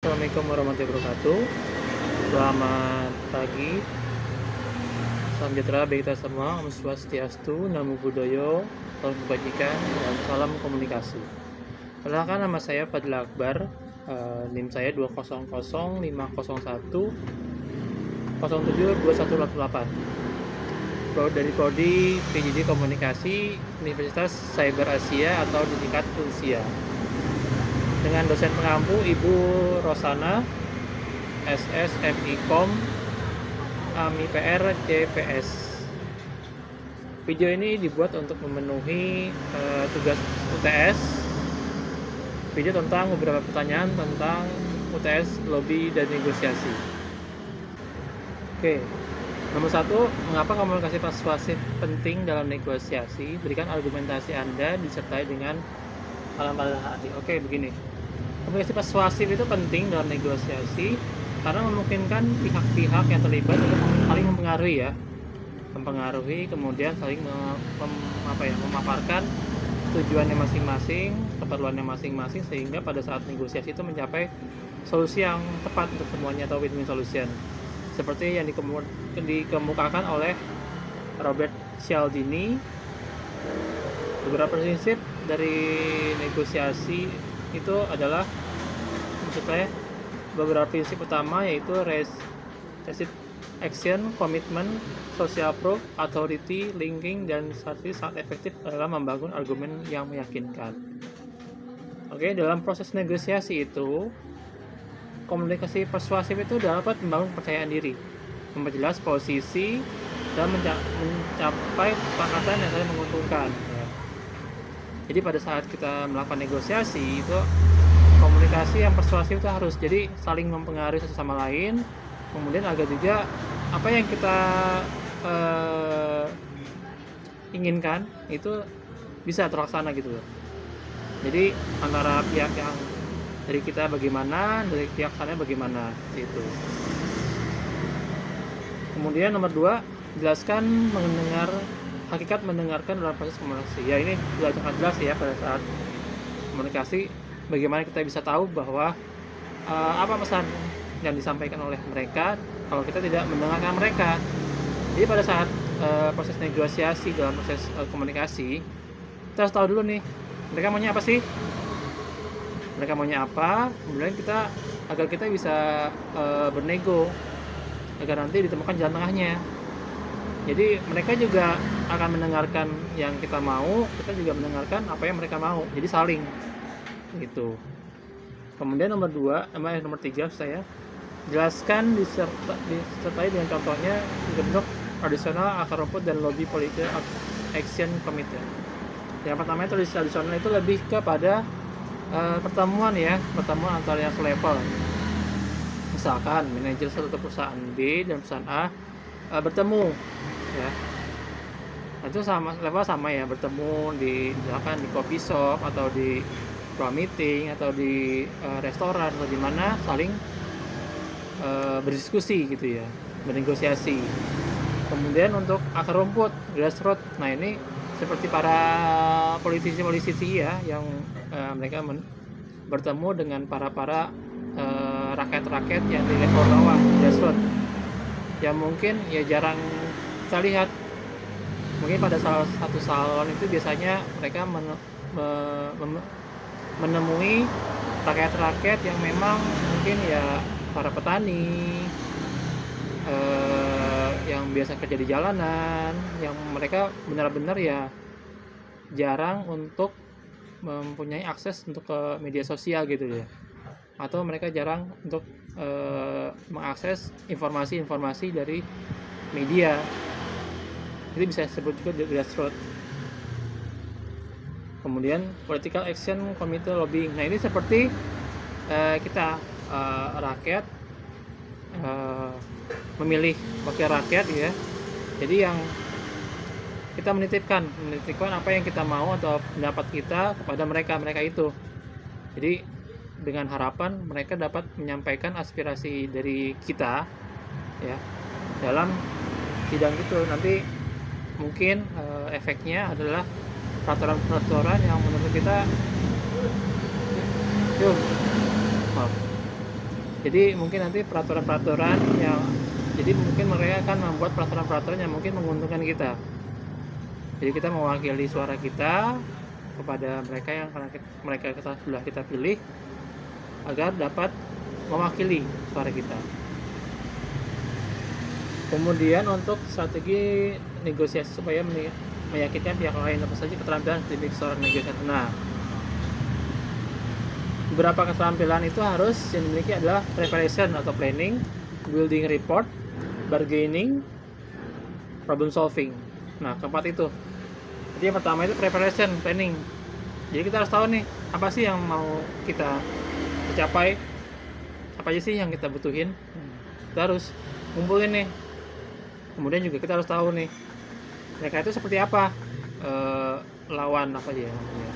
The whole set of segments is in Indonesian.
Assalamualaikum warahmatullahi wabarakatuh. Selamat pagi, salam sejahtera bagi kita semua. Om Swastiastu, Namo Buddhaya, salam kebajikan, dan salam komunikasi. Perkenalkan, nama saya Fadil Akbar. NIM saya 2005001 072188. Dari Prodi PJJ Komunikasi Universitas Cyber Asia atau disingkat UNSIA. Dengan dosen pengampu Ibu Rosana SSMIKOM AMIPR CPS. Video ini dibuat untuk memenuhi tugas UTS. Video tentang beberapa pertanyaan tentang UTS, lobby, dan negosiasi. Oke, nomor 1, mengapa komunikasi persuasif penting dalam negosiasi? Berikan argumentasi Anda disertai dengan hal-hal hati. Oke, begini. Komunikasi persuasif itu penting dalam negosiasi karena memungkinkan pihak-pihak yang terlibat untuk saling mempengaruhi, kemudian saling memaparkan tujuannya masing-masing, keperluannya masing-masing, sehingga pada saat negosiasi itu mencapai solusi yang tepat untuk semuanya atau win-win solution. Seperti yang dikemukakan oleh Robert Cialdini. Beberapa prinsip dari negosiasi itu adalah, maksudnya beberapa prinsip utama, yaitu resist action, commitment, social proof, authority, linking, dan strategi sangat efektif dalam membangun argumen yang meyakinkan. Oke, dalam proses negosiasi itu, komunikasi persuasif itu dapat membangun kepercayaan diri, memperjelas posisi, dan mencapai kesepakatan yang saling menguntungkan. Jadi pada saat kita melakukan negosiasi itu, komunikasi yang persuasif itu harus jadi saling mempengaruhi satu sama lain, kemudian agar juga apa yang kita inginkan itu bisa terlaksana gitu loh. Jadi antara pihak yang dari kita bagaimana, dari pihak sana bagaimana itu. Kemudian nomor 2, jelaskan hakikat mendengarkan dalam proses komunikasi. Ya, ini sudah sangat jelas ya pada saat komunikasi, bagaimana kita bisa tahu bahwa apa pesan yang disampaikan oleh mereka kalau kita tidak mendengarkan mereka. Jadi pada saat proses negosiasi dalam proses komunikasi, kita harus tahu dulu nih, mereka maunya apa sih? Mereka maunya apa? Kemudian agar kita bisa bernego, agar nanti ditemukan jalan tengahnya. Jadi mereka juga akan mendengarkan yang kita mau, kita juga mendengarkan apa yang mereka mau. Jadi saling gitu. Kemudian nomor 3 saya jelaskan disertai dengan contohnya bentuk tradisional, akar rumput, dan lobby political action committee. Yang pertama itu tradisional itu lebih kepada pertemuan antara yang selevel. Misalkan manajer satu perusahaan B dan perusahaan A bertemu ya. Itu level sama ya, bertemu misalkan di coffee shop atau di ruang meeting atau di restoran atau di mana saling berdiskusi gitu ya, bernegosiasi. Kemudian untuk akar rumput, grassroots. Nah, ini seperti para politisi ya yang mereka bertemu dengan para rakyat-rakyat yang di level bawah, grassroots, yang mungkin ya jarang kita lihat. Mungkin pada salah satu salon itu biasanya mereka menemui rakyat-rakyat yang memang mungkin ya para petani yang biasa kerja di jalanan, yang mereka benar-benar ya jarang untuk mempunyai akses untuk ke media sosial gitu ya, atau mereka jarang untuk mengakses informasi-informasi dari media. Jadi bisa disebut juga grassroots. Kemudian political action committee lobbying. Nah, ini seperti kita rakyat memilih wakil rakyat ya. Jadi yang kita menitipkan apa yang kita mau atau pendapat kita kepada mereka itu. Jadi dengan harapan mereka dapat menyampaikan aspirasi dari kita ya dalam sidang itu. Nanti mungkin efeknya adalah peraturan-peraturan yang menurut kita Jadi mungkin nanti peraturan-peraturan yang jadi mungkin mereka akan membuat peraturan-peraturan yang mungkin menguntungkan kita. Jadi kita mewakili suara kita kepada mereka yang mereka sudah kita pilih agar dapat mewakili suara kita. Kemudian untuk strategi negosiasi supaya meyakinkan pihak lain, apa saja keterampilan tipik seorang negosiator. Nah, beberapa keterampilan itu harus yang dimiliki adalah preparation atau planning, building report, bargaining, problem solving. Nah, keempat itu. Jadi yang pertama itu preparation, planning. Jadi kita harus tahu nih, apa sih yang mau kita capai, apa aja sih yang kita butuhin. Kita harus kumpulin nih. Kemudian juga kita harus tahu nih, mereka itu seperti apa, lawan apa aja namanya,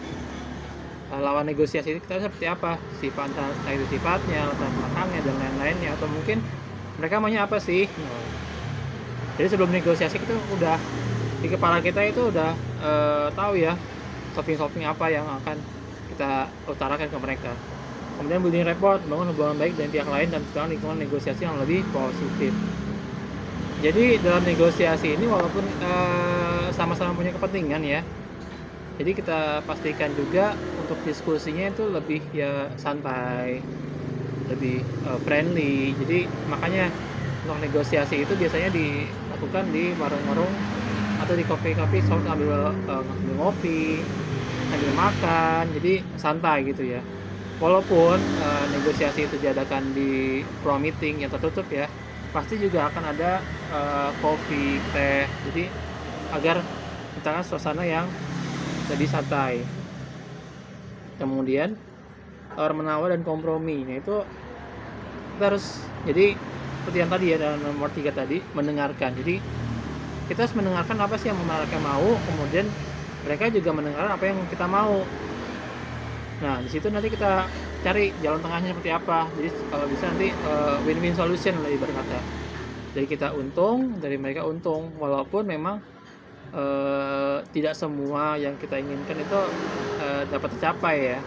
lawan negosiasi kita seperti apa, sifatnya, latar belakangnya dan lain-lainnya, atau mungkin mereka maunya apa sih. Jadi sebelum negosiasi kita udah di kepala kita itu udah tahu ya solving apa yang akan kita utarakan ke mereka. Kemudian building report, bangun hubungan baik dengan pihak lain dan menciptakan lingkungan negosiasi yang lebih positif. Jadi dalam negosiasi ini walaupun sama-sama punya kepentingan ya, jadi kita pastikan juga untuk diskusinya itu lebih ya santai, lebih friendly. Jadi makanya untuk negosiasi itu biasanya dilakukan di warung-warung atau di kopi-kopi sambil ngopi, sambil makan, jadi santai gitu ya. Walaupun negosiasi itu diadakan di ruang meeting yang tertutup ya, pasti juga akan ada kopi, teh, jadi agar menciptakan suasana yang lebih santai. Kemudian tawar menawar dan kompromi, nah itu kita harus, jadi seperti yang tadi ya, dalam nomor 3 tadi, mendengarkan. Jadi kita harus mendengarkan apa sih yang mereka mau, kemudian mereka juga mendengarkan apa yang kita mau. Nah, di situ nanti kita cari jalan tengahnya seperti apa. Jadi kalau bisa nanti win-win solution lebih berkata. Dari kita untung, dari mereka untung. Walaupun memang tidak semua yang kita inginkan itu dapat tercapai ya.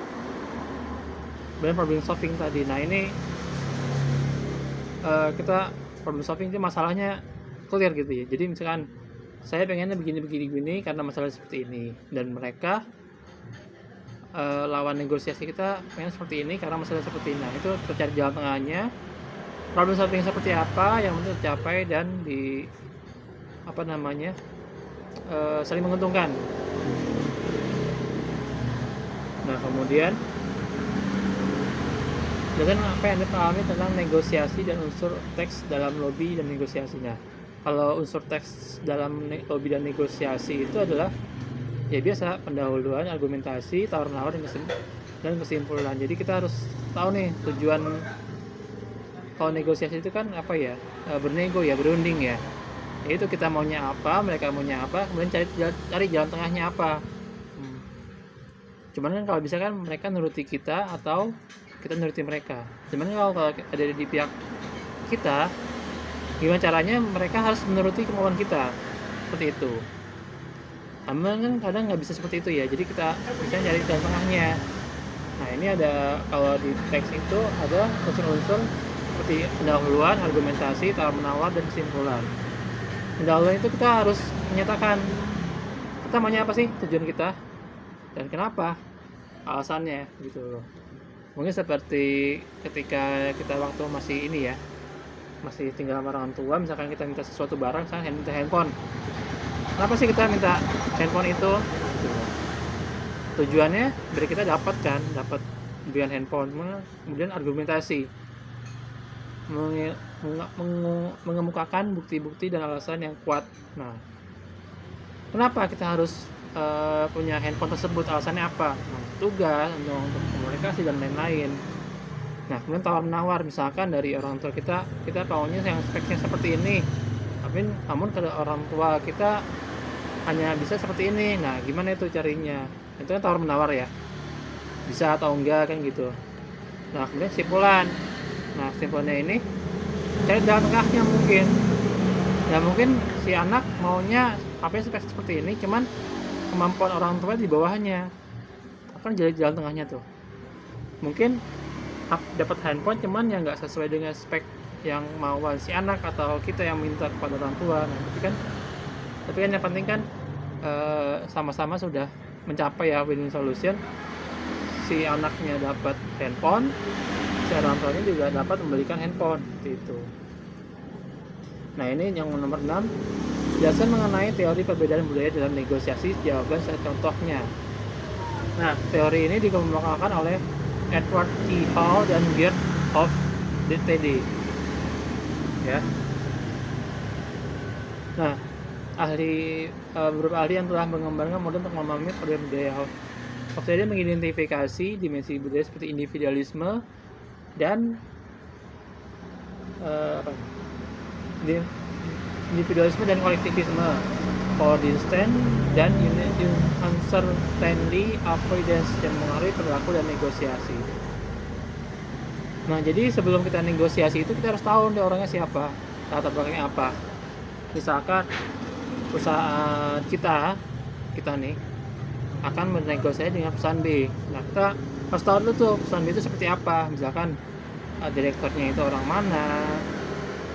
Kemudian problem solving tadi. Nah, ini kita problem solving itu masalahnya clear gitu ya. Jadi misalkan saya pengennya begini karena masalah seperti ini, dan mereka lawan negosiasi kita pengen seperti ini karena masalah seperti ini. Nah, itu tercari jalan tengahnya, problem solving seperti apa yang untuk tercapai dan di apa namanya saling menguntungkan. Nah, kemudian dengan apa yang Anda pahami tentang negosiasi dan unsur teks dalam lobby dan negosiasinya. Kalau unsur teks dalam lobby dan negosiasi itu adalah ya biasa pendahuluan, argumentasi, tawar-menawar dan kesimpulan. Jadi kita harus tahu nih tujuan kalau negosiasi itu kan apa ya, bernego ya, berunding ya. Yaitu kita maunya apa, mereka maunya apa, kemudian cari jalan tengahnya apa. Cuman kan kalau bisa kan mereka nuruti kita atau kita nuruti mereka. Cuman kalau ada di pihak kita, gimana caranya mereka harus menuruti kemauan kita, seperti itu. Namun kan kadang nggak bisa seperti itu ya, jadi kita bisa cari jalan tengahnya. Nah, ini ada, kalau di teks itu ada unsur-unsur seperti pendahuluan, argumentasi, tawar-menawar, dan kesimpulan. Pendahuluan itu kita harus menyatakan kita maunya apa sih, tujuan kita, dan kenapa, alasannya gitu loh. Mungkin seperti ketika kita waktu masih ini ya, masih tinggal sama orang tua, misalkan kita minta sesuatu barang, misalkan minta handphone. Kenapa sih kita minta handphone itu? Tujuannya biar kita dapat belian handphone. Kemudian argumentasi, mengemukakan bukti-bukti dan alasan yang kuat. Nah, kenapa kita harus punya handphone tersebut? Alasannya apa? Nah, tugas untuk komunikasi dan lain-lain. Nah, kemudian tawar-menawar, misalkan dari orang tua kita maunya yang speknya seperti ini, tapi namun kalau orang tua kita hanya bisa seperti ini. Nah, gimana itu carinya? Itu kan tawar-menawar ya, bisa atau enggak kan gitu. Nah, kemudian kesimpulan. Nah, kesimpulannya ini cari jalan tengahnya mungkin. Ya mungkin si anak maunya apa spek seperti ini, cuman kemampuan orang tua di bawahnya. Akan jadi jalan tengahnya tuh. Mungkin dapat handphone cuman yang nggak sesuai dengan spek yang mau si anak atau kita yang minta kepada orang tua. Nah, tapi kan yang penting kan sama-sama sudah mencapai ya win-win solution. Si anaknya dapat handphone, si orang tuanya juga dapat membelikan handphone seperti itu. Nah, ini yang nomor 6, jelaskan mengenai teori perbedaan budaya dalam negosiasi. Jawaban saya contohnya. Nah, teori ini dikemukakan oleh Edward T. Hall dan Gerd of DTD. Ya. Nah, beberapa ahli yang telah mengembangkan model untuk memahami perbedaan budaya. Hofstede mengidentifikasi dimensi budaya seperti individualisme dan kolektivisme, coexistence dan uncertainty avoidance yang mengaruhi perilaku dan negosiasi. Nah, jadi sebelum kita negosiasi itu kita harus tahu nih orangnya siapa, latar belakangnya apa. Misalkan perusahaan kita nih akan bernegosiasi dengan perusahaan B. Nah, kita harus tahu dulu tuh perusahaan B itu seperti apa. Misalkan direkturnya itu orang mana,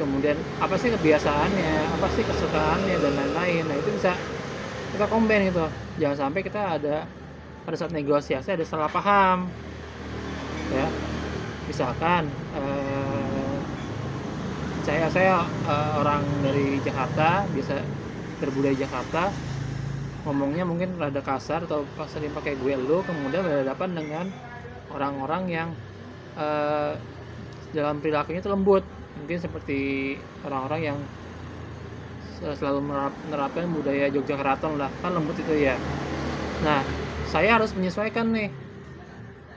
kemudian apa sih kebiasaannya, apa sih kesukaannya dan lain-lain. Nah, itu bisa kita combine gitu. Jangan sampai kita pada saat negosiasi ada salah paham. Ya. Misalkan saya orang dari Jakarta, biasa berbudaya Jakarta, ngomongnya mungkin rada kasar atau sering pakai gue lu, kemudian berhadapan dengan orang-orang yang dalam perilakunya itu lembut, mungkin seperti orang-orang yang selalu menerapkan budaya Yogyakarta lah, kan lembut itu ya. Nah, saya harus menyesuaikan nih,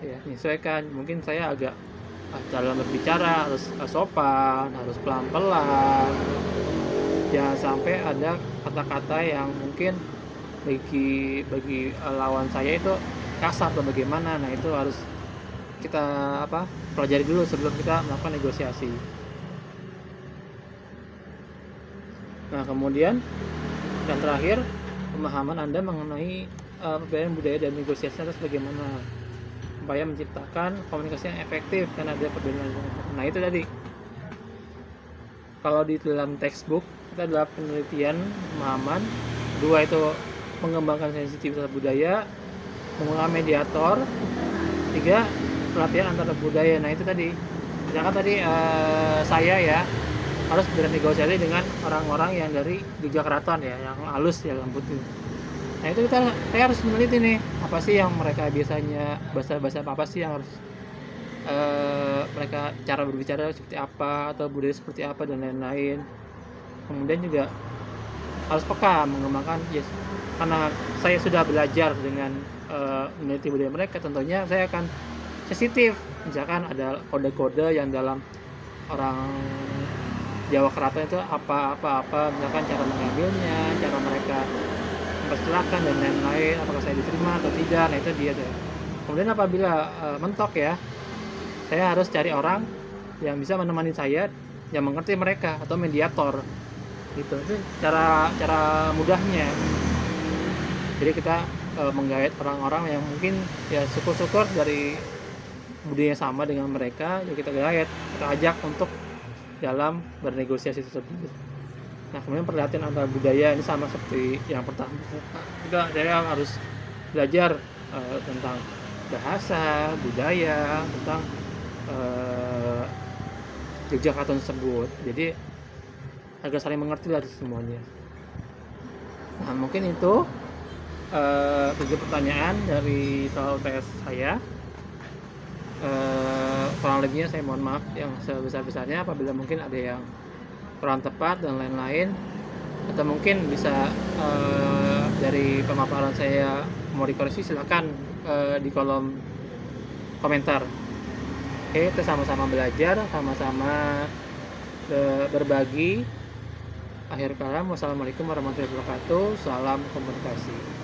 ya menyesuaikan. Mungkin saya agak dalam berbicara harus sopan, harus pelan-pelan, jangan sampai ada kata-kata yang mungkin bagi lawan saya itu kasar atau bagaimana. Nah, itu harus kita pelajari dulu sebelum kita melakukan negosiasi. Nah, kemudian yang terakhir, pemahaman Anda mengenai perbedaan budaya dan negosiasi harus bagaimana supaya menciptakan komunikasi yang efektif karena ada perbedaan. Nah, itu tadi kalau di dalam textbook kita adalah penelitian pemahaman, 2 itu mengembangkan sensitivitas budaya, menggunakan mediator, 3 pelatihan antar budaya. Nah, itu tadi misalkan tadi saya ya harus bernegosiasi dengan orang-orang yang dari Yogyakarta ya, yang halus ya, lembut itu. Nah, itu saya harus meneliti nih, apa sih yang mereka biasanya, bahasa apa sih yang harus mereka cara berbicara seperti apa, atau budaya seperti apa dan lain-lain. Kemudian juga harus peka mengembangkan, karena saya sudah belajar dengan meneliti budaya mereka, tentunya saya akan sensitif. Misalkan ada kode-kode yang dalam orang Jawa Keraton itu apa, misalkan cara mengambilnya, cara mereka mempersilahkan dan lain-lain, apakah saya diterima atau tidak. Nah, itu dia tuh. Kemudian apabila mentok ya, saya harus cari orang yang bisa menemani saya, yang mengerti mereka, atau mediator gitu. Itu cara mudahnya. Jadi kita menggait orang-orang yang mungkin ya syukur-syukur dari budaya sama dengan mereka, ya kita gait, kita ajak untuk dalam bernegosiasi tersebut. Nah, kemudian perhatian antar budaya ini sama seperti yang pertama. Juga saya harus belajar tentang bahasa, budaya, tentang Yogyakarta tersebut. Jadi agak saling mengerti lah semuanya. Nah, mungkin itu 7 pertanyaan dari soal UTS saya. Kurang lebihnya saya mohon maaf yang sebesar-besarnya apabila mungkin ada yang kurang tepat dan lain-lain, atau mungkin bisa dari pemaparan saya mau dikoreksi, silakan di kolom komentar. Oke, kita sama-sama belajar, sama-sama berbagi. Akhir kalam, wassalamualaikum warahmatullahi wabarakatuh. Salam komunikasi.